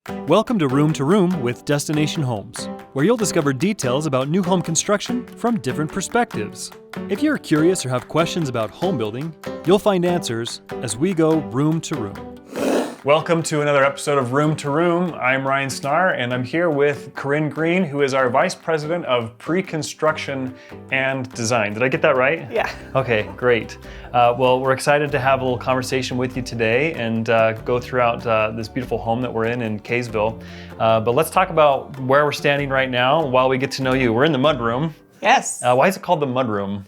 Welcome to Room with Destination Homes, where you'll discover details about new home construction from different perspectives. If you're curious or have questions about home building, you'll find answers as we go room to room. Welcome to another episode of Room to Room. I'm Ryan Snar, and I'm here with Corinne Green, who is our Vice President of Pre-Construction and Design. Did I get that right? Yeah. Okay, great. Well, we're excited to have a little conversation with you today and go throughout this beautiful home that we're in Kaysville. But let's talk about where we're standing right now while we get to know you. We're in the mudroom. Yes. Why is it called the mudroom?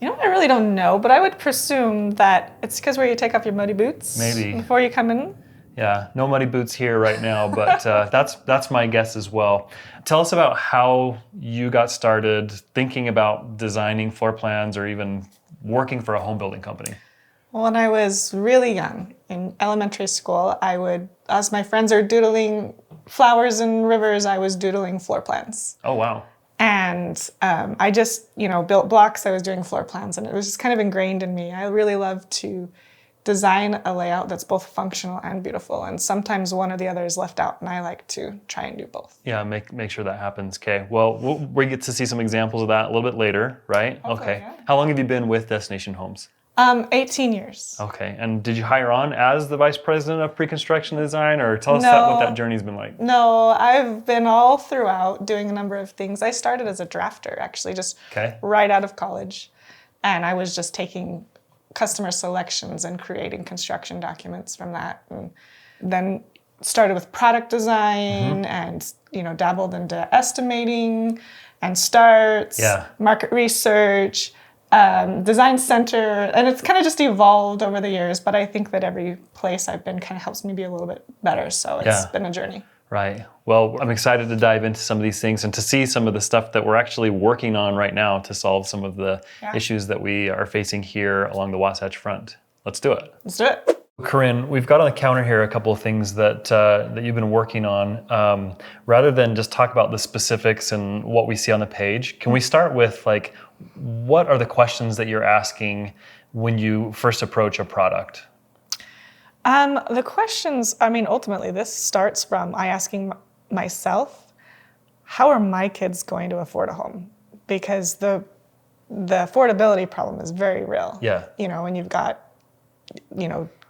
You know, I really don't know, but I would presume that it's because where you take off your muddy boots Maybe. Before you come in. Yeah, no muddy boots here right now, but that's my guess as well. Tell us about how you got started thinking about designing floor plans or even working for a home building company. When I was really young, in elementary school, I would, as my friends are doodling flowers and rivers, I was doodling floor plans. Oh, wow. And I just, built blocks. I was doing floor plans, and it was just kind of ingrained in me. I really love to design a layout that's both functional and beautiful, and sometimes one or the other is left out, and I like to try and do both. Yeah, make sure that happens. Okay, well, we get to see some examples of that a little bit later, right? Hopefully, okay. Yeah. How long have you been with Destination Homes? 18 years. Okay, and did you hire on as the Vice President of Pre-Construction Design, or tell us what that journey's been like? No, I've been all throughout doing a number of things. I started as a drafter, actually, just right out of college, and I was just taking customer selections and creating construction documents from that, and then started with product design and dabbled into estimating and starts, market research, design center, and it's kind of just evolved over the years, but I think that every place I've been kind of helps me be a little bit better, so it's been a journey. Right. Well, I'm excited to dive into some of these things and to see some of the stuff that we're actually working on right now to solve some of the issues that we are facing here along the Wasatch Front. Let's do it. Let's do it. Corinne, we've got on the counter here a couple of things that you've been working on. Rather than just talk about the specifics and what we see on the page, can we start with what are the questions that you're asking when you first approach a product? The questions, ultimately this starts from I asking myself, how are my kids going to afford a home? Because the affordability problem is very real. Yeah. When you've got,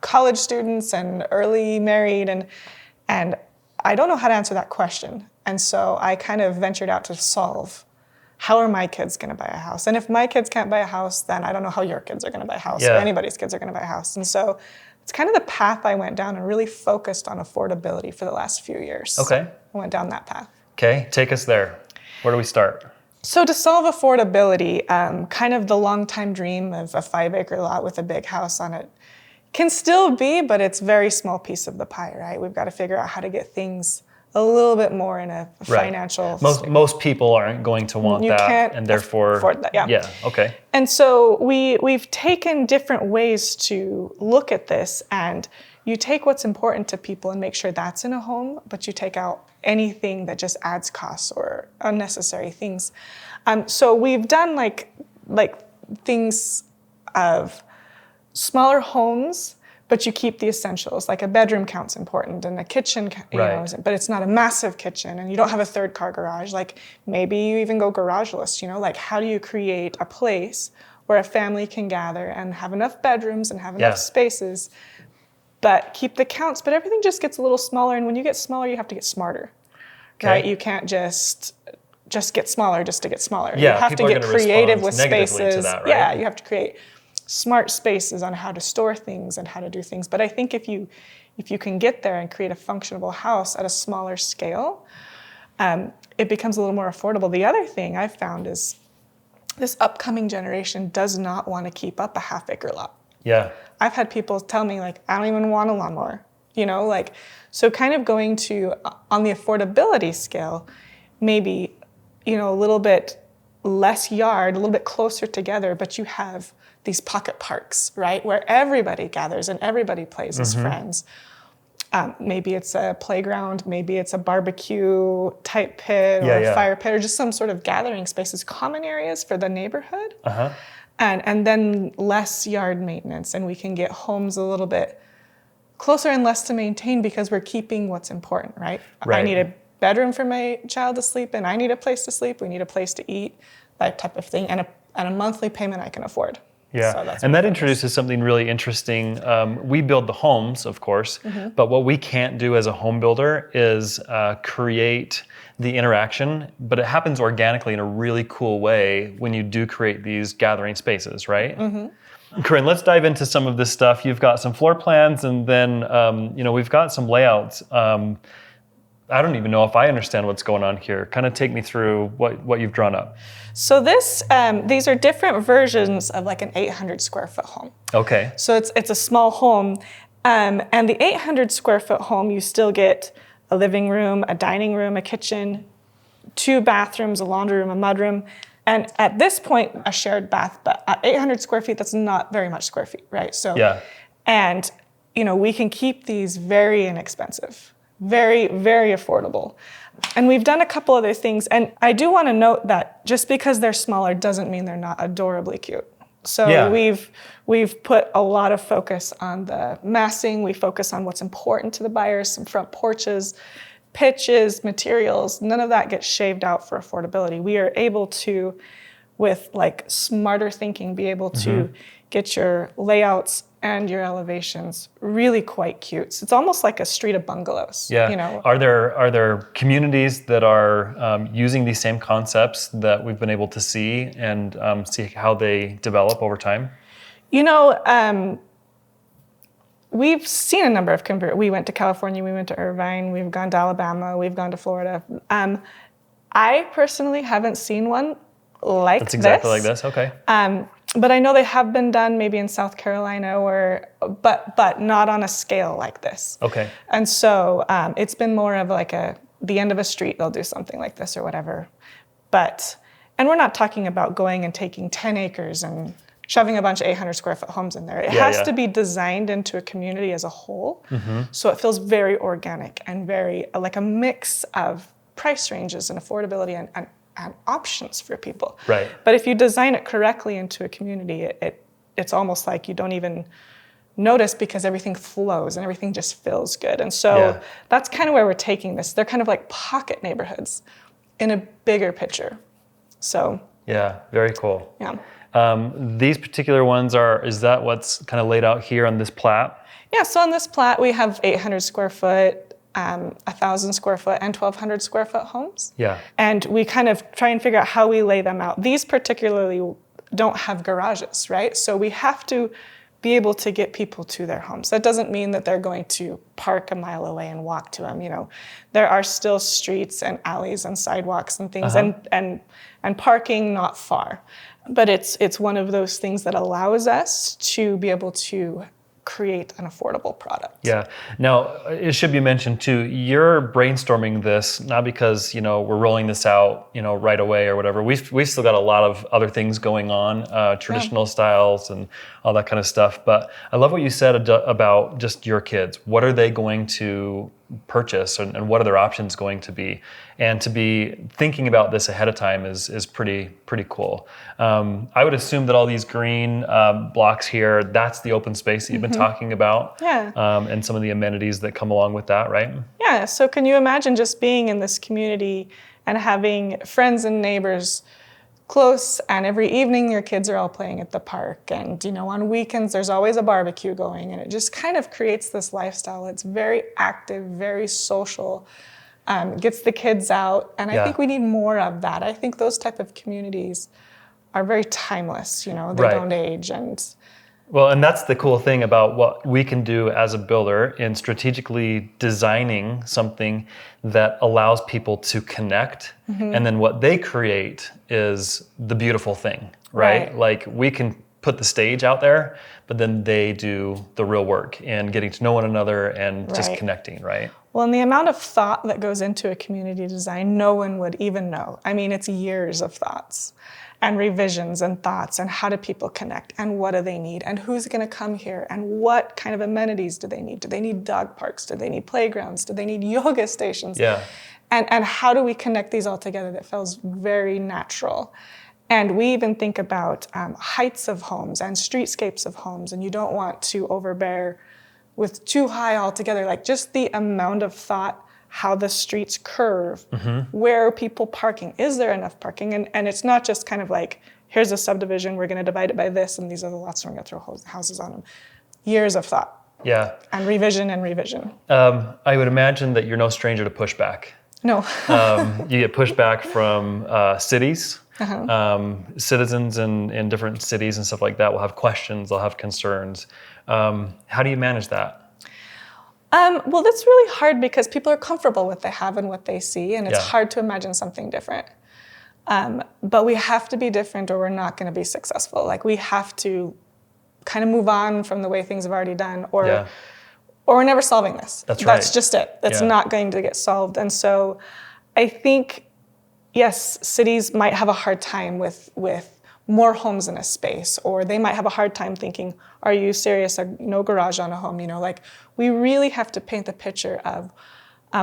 college students and early married, and I don't know how to answer that question. And so I kind of ventured out to solve, how are my kids going to buy a house? And if my kids can't buy a house, then I don't know how your kids are going to buy a house or anybody's kids are going to buy a house. And so it's kind of the path I went down and really focused on affordability for the last few years. Okay. I went down that path. Okay, take us there. Where do we start? So to solve affordability, kind of the long-time dream of a 5-acre lot with a big house on it can still be, but it's a very small piece of the pie, right? We've got to figure out how to get things a little bit more in a financial most people aren't going to want you that, can't and therefore afford that. Yeah, okay. And so we've taken different ways to look at this, and you take what's important to people and make sure that's in a home, but you take out anything that just adds costs or unnecessary things. So we've done like things of smaller homes, but you keep the essentials, like a bedroom count's important and a kitchen, but it's not a massive kitchen, and you don't have a third car garage. Like maybe you even go garageless, how do you create a place where a family can gather and have enough bedrooms and have enough spaces, but keep the counts, but everything just gets a little smaller. And when you get smaller, you have to get smarter, right? You can't just get smaller just to get smaller. Yeah, you have to get creative with spaces. To that, right? Yeah, you have to create smart spaces on how to store things and how to do things. But I think if you can get there and create a functional house at a smaller scale, it becomes a little more affordable. The other thing I've found is this upcoming generation does not want to keep up a 1/2-acre lot. Yeah. I've had people tell me, I don't even want a lawnmower, so kind of going to, on the affordability scale, maybe, a little bit less yard, a little bit closer together, but you have these pocket parks, right, where everybody gathers and everybody plays as friends. Maybe it's a playground, maybe it's a barbecue type pit or a fire pit, or just some sort of gathering spaces, common areas for the neighborhood. And then less yard maintenance, and we can get homes a little bit closer and less to maintain because we're keeping what's important, right? Right. I need a bedroom for my child to sleep in. I need a place to sleep. We need a place to eat, that type of thing, and a monthly payment I can afford. Yeah, So that's and that focus. introduces something really interesting. We build the homes, of course, but what we can't do as a home builder is create the interaction, but it happens organically in a really cool way when you do create these gathering spaces, right? Corinne, let's dive into some of this stuff. You've got some floor plans, and then we've got some layouts. I don't even know if I understand what's going on here. Kind of take me through what you've drawn up. So these are different versions of like an 800 square foot home. Okay. So it's a small home, and the 800 square foot home, you still get a living room, a dining room, a kitchen, 2 bathrooms, a laundry room, a mudroom, and at this point, a shared bath. But at 800 square feet, that's not very much square feet, right? So Yeah. And we can keep these very inexpensive, very, very affordable. And we've done a couple other things. And I do want to note that just because they're smaller doesn't mean they're not adorably cute. So Yeah. we've put a lot of focus on the massing. We focus on what's important to the buyers, some front porches, pitches, materials. None of that gets shaved out for affordability. We are able to, with like smarter thinking, be able to get your layouts and your elevations really quite cute. So it's almost like a street of bungalows. Yeah. Are there communities that are using these same concepts that we've been able to see and see how they develop over time? We've seen a number of we went to California, we went to Irvine, we've gone to Alabama, we've gone to Florida. I personally haven't seen one like this. That's exactly like this. Okay. But I know they have been done maybe in South Carolina but not on a scale like this. Okay. And so it's been more of like the end of a street, they'll do something like this or whatever. And we're not talking about going and taking 10 acres and shoving a bunch of 800 square foot homes in there. It has to be designed into a community as a whole. So it feels very organic and very like a mix of price ranges and affordability and options for people. Right. But if you design it correctly into a community, it's almost like you don't even notice because everything flows and everything just feels good. And so that's kind of where we're taking this. They're kind of like pocket neighborhoods in a bigger picture. So yeah, very cool. Yeah. These particular ones is that what's kind of laid out here on this plat? Yeah, so on this plat, we have 800 square foot, 1,000 square foot, and 1,200 square foot homes. Yeah. And we kind of try and figure out how we lay them out. These particularly don't have garages, right? So we have to be able to get people to their homes. That doesn't mean that they're going to park a mile away and walk to them. There are still streets and alleys and sidewalks and things and parking not far. But it's one of those things that allows us to be able to create an affordable product. Yeah. Now, it should be mentioned too, you're brainstorming this not because, we're rolling this out, right away or whatever. We've still got a lot of other things going on, traditional styles and all that kind of stuff. But I love what you said about just your kids. What are they going to purchase and what are their options going to be? And to be thinking about this ahead of time is pretty cool. I would assume that all these green blocks here, that's the open space that you've been talking about. Yeah. And some of the amenities that come along with that, right? Yeah, so can you imagine just being in this community and having friends and neighbors close, and every evening your kids are all playing at the park, and on weekends there's always a barbecue going, and it just kind of creates this lifestyle. It's very active, very social, gets the kids out, and I think we need more of that. I think those type of communities are very timeless, they don't age. Well, and that's the cool thing about what we can do as a builder in strategically designing something that allows people to connect. And then what they create is the beautiful thing, right? Like we can put the stage out there, but then they do the real work and getting to know one another and just connecting, right? Well, and the amount of thought that goes into a community design, no one would even know. I mean, it's years of thoughts and revisions and thoughts and how do people connect and what do they need and who's going to come here and what kind of amenities do they need? Do they need dog parks? Do they need playgrounds? Do they need yoga stations? Yeah. And how do we connect these all together that feels very natural? And we even think about heights of homes and streetscapes of homes, and you don't want to overbear with too high altogether. Like just the amount of thought, how the streets curve, where are people parking? Is there enough parking? And it's not just kind of like, here's a subdivision, we're going to divide it by this, and these are the lots, we're going to throw houses on them. Years of thought. Yeah. And revision and revision. I would imagine that you're no stranger to pushback. No. You get pushback from cities. Citizens in different cities and stuff like that will have questions, they'll have concerns. How do you manage that? Well, that's really hard because people are comfortable with what they have and what they see, and it's hard to imagine something different. But we have to be different or we're not going to be successful. Like we have to kind of move on from the way things have already done, or we're never solving this. That's right. That's just it. It's not going to get solved. And so I think, yes, cities might have a hard time with more homes in a space, or they might have a hard time thinking, are you serious? No garage on a home, like we really have to paint the picture of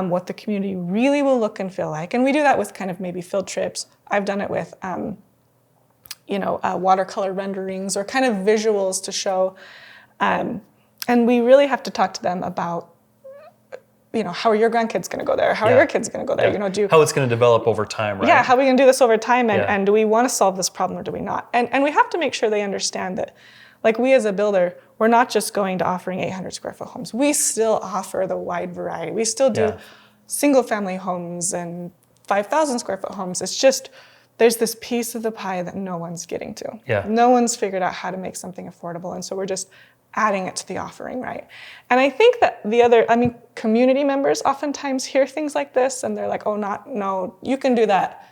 what the community really will look and feel like. And we do that with kind of maybe field trips. I've done it with watercolor renderings or kind of visuals to show. And we really have to talk to them about, how are your grandkids going to go there? How are your kids going to go there? How it's going to develop over time, right? Yeah, how are we going to do this over time? And do we want to solve this problem or do we not? And we have to make sure they understand that, like we as a builder, we're not just going to offering 800 square foot homes. We still offer the wide variety. We still do single family homes and 5,000 square foot homes. It's just, there's this piece of the pie that no one's getting to. Yeah. No one's figured out how to make something affordable. And so we're just adding it to the offering, right? And I think that community members oftentimes hear things like this and they're like, no, you can do that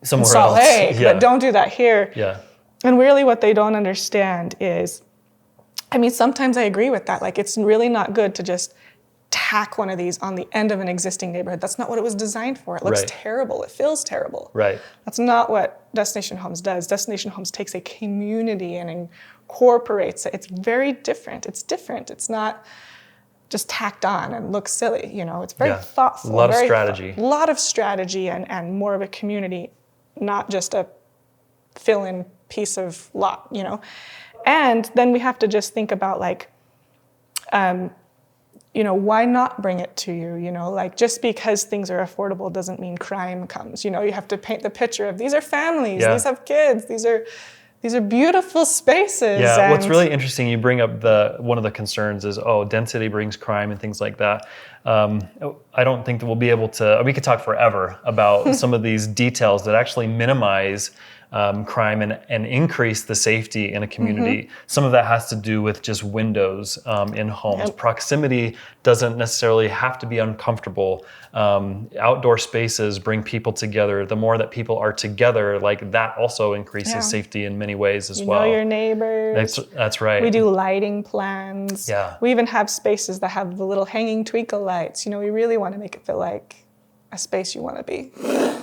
somewhere in Salt else. Lake, but don't do that here. Yeah. And really what they don't understand is, sometimes I agree with that. Like it's really not good to just tack one of these on the end of an existing neighborhood. That's not what it was designed for. It looks terrible. It feels terrible. Right. That's not what Destination Homes does. Destination Homes takes a community and incorporates it. It's very different. It's different. It's not just tacked on and looks silly. It's very thoughtful. A lot of strategy. A lot of strategy and more of a community, not just a fill-in piece of lot, And then we have to just think about why not bring it to you? Like just because things are affordable doesn't mean crime comes. You have to paint the picture of these are families, these have kids, these are beautiful spaces. Yeah, what's really interesting, you bring up one of the concerns is, density brings crime and things like that. I don't think that we'll be able to, we could talk forever about some of these details that actually minimize crime and increase the safety in a community. Some of that has to do with just windows in homes. Proximity doesn't necessarily have to be uncomfortable. Outdoor spaces bring people together. The more that people are together, like that also increases safety in many ways as well. You know your neighbors. That's right. We do lighting plans. Yeah. We even have spaces that have the little hanging twinkle lights. We really want to make it feel like a space you want to be.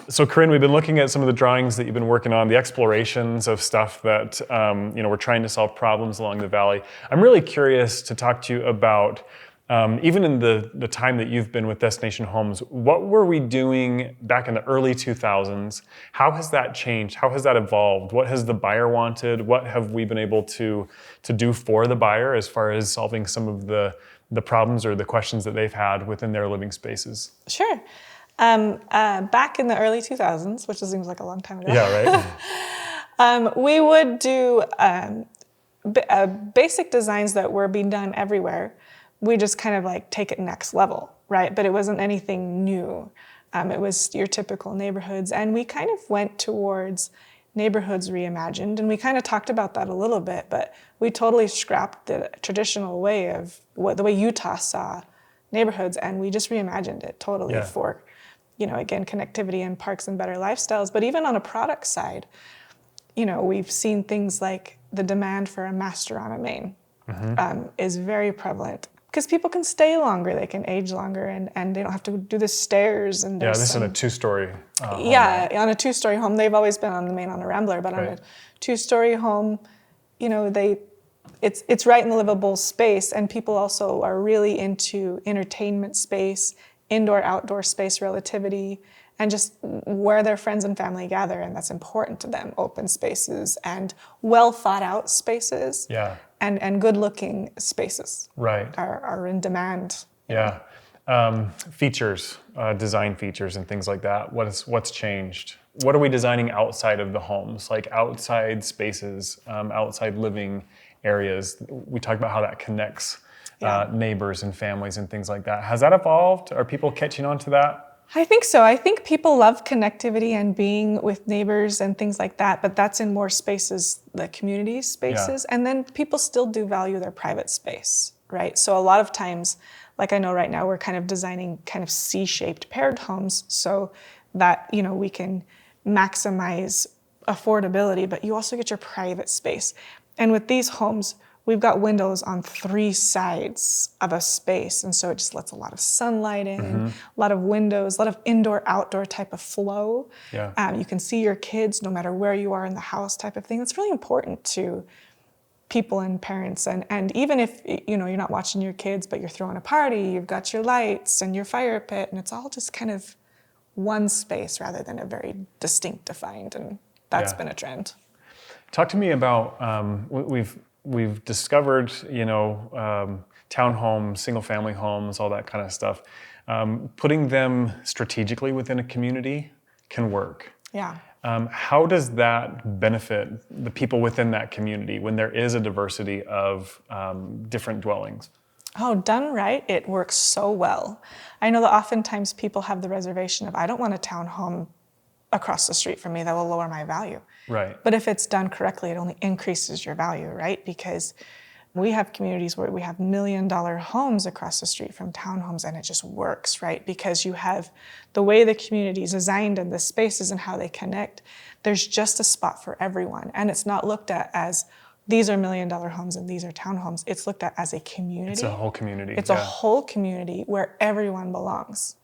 So Corinne, we've been looking at some of the drawings that you've been working on, the explorations of stuff that we're trying to solve problems along the valley. I'm really curious to talk to you about, even in the time that you've been with Destination Homes, what were we doing back in the early 2000s? How has that changed? How has that evolved? What has the buyer wanted? What have we been able to do for the buyer as far as solving some of the problems or the questions that they've had within their living spaces? Sure. Back in the early 2000s, which seems like a long time ago. Yeah, right. We would do basic designs that were being done everywhere. We just kind of take it next level, right? But it wasn't anything new. It was your typical neighborhoods. And we kind of went towards neighborhoods reimagined. And we kind of talked about that a little bit, but we totally scrapped the traditional way of the way Utah saw neighborhoods. And we just reimagined it totally for again, connectivity and parks and better lifestyles. But even on a product side, we've seen things like the demand for a master on a main is very prevalent because people can stay longer, they can age longer, and they don't have to do the stairs. And this is in a two-story home. On a two-story home. They've always been on the main on a Rambler, but on a two-story home, it's right in the livable space, and people also are really into entertainment space, indoor-outdoor space relativity, and just where their friends and family gather, and that's important to them. Open spaces and well-thought-out spaces. Yeah. and good-looking spaces Right. are in demand. Yeah. Features, design features and things like that. What's changed? What are we designing outside of the homes, like outside spaces, outside living areas? We talked about how that connects neighbors and families and things like that. Has that evolved? Are people catching on to that? I think so. I think people love connectivity and being with neighbors and things like that, but that's in more spaces, the community spaces. And then people still do value their private space, right? So a lot of times, like I know right now, we're kind of designing kind of C-shaped paired homes so that, you know, we can maximize affordability, but you also get your private space. And with these homes, we've got windows on 3 sides of a space, and so it just lets a lot of sunlight in, a lot of windows, a lot of indoor-outdoor type of flow. Yeah. You can see your kids no matter where you are in the house type of thing. It's really important to people and parents, and even if you know you're not watching your kids, but you're throwing a party, you've got your lights and your fire pit, and it's all just kind of one space rather than a very distinct defined, and that's been a trend. Talk to me about we've discovered, you know, townhomes, single-family homes, all that kind of stuff. Putting them strategically within a community can work. Yeah. How does that benefit the people within that community when there is a diversity of different dwellings? Oh, done right, it works so well. I know that oftentimes people have the reservation of, I don't want a townhome across the street from me, that will lower my value. Right. But if it's done correctly, it only increases your value, right? Because we have communities where we have $1 million homes across the street from townhomes, and it just works, right? Because you have the way the community is designed and the spaces and how they connect, there's just a spot for everyone. And it's not looked at as, these are $1 million homes and these are townhomes. It's looked at as a community. It's a whole community. It's a whole community where everyone belongs.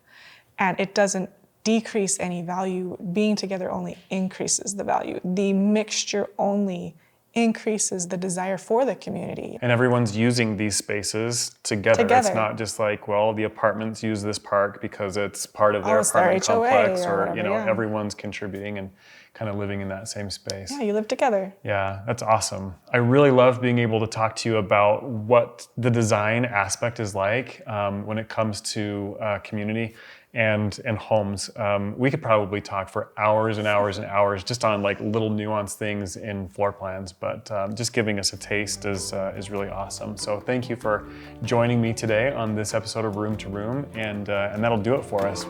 And it doesn't decrease any value. Being together only increases the value. The mixture only increases the desire for the community. And everyone's using these spaces together. It's not just like, well, the apartments use this park because it's part of their apartment complex, or whatever, you know, everyone's contributing and kind of living in that same space. Yeah, you live together. Yeah, that's awesome. I really love being able to talk to you about what the design aspect is like when it comes to community and homes. We could probably talk for hours and hours and hours just on like little nuanced things in floor plans, but just giving us a taste is really awesome. So thank you for joining me today on this episode of Room to Room, and that'll do it for us.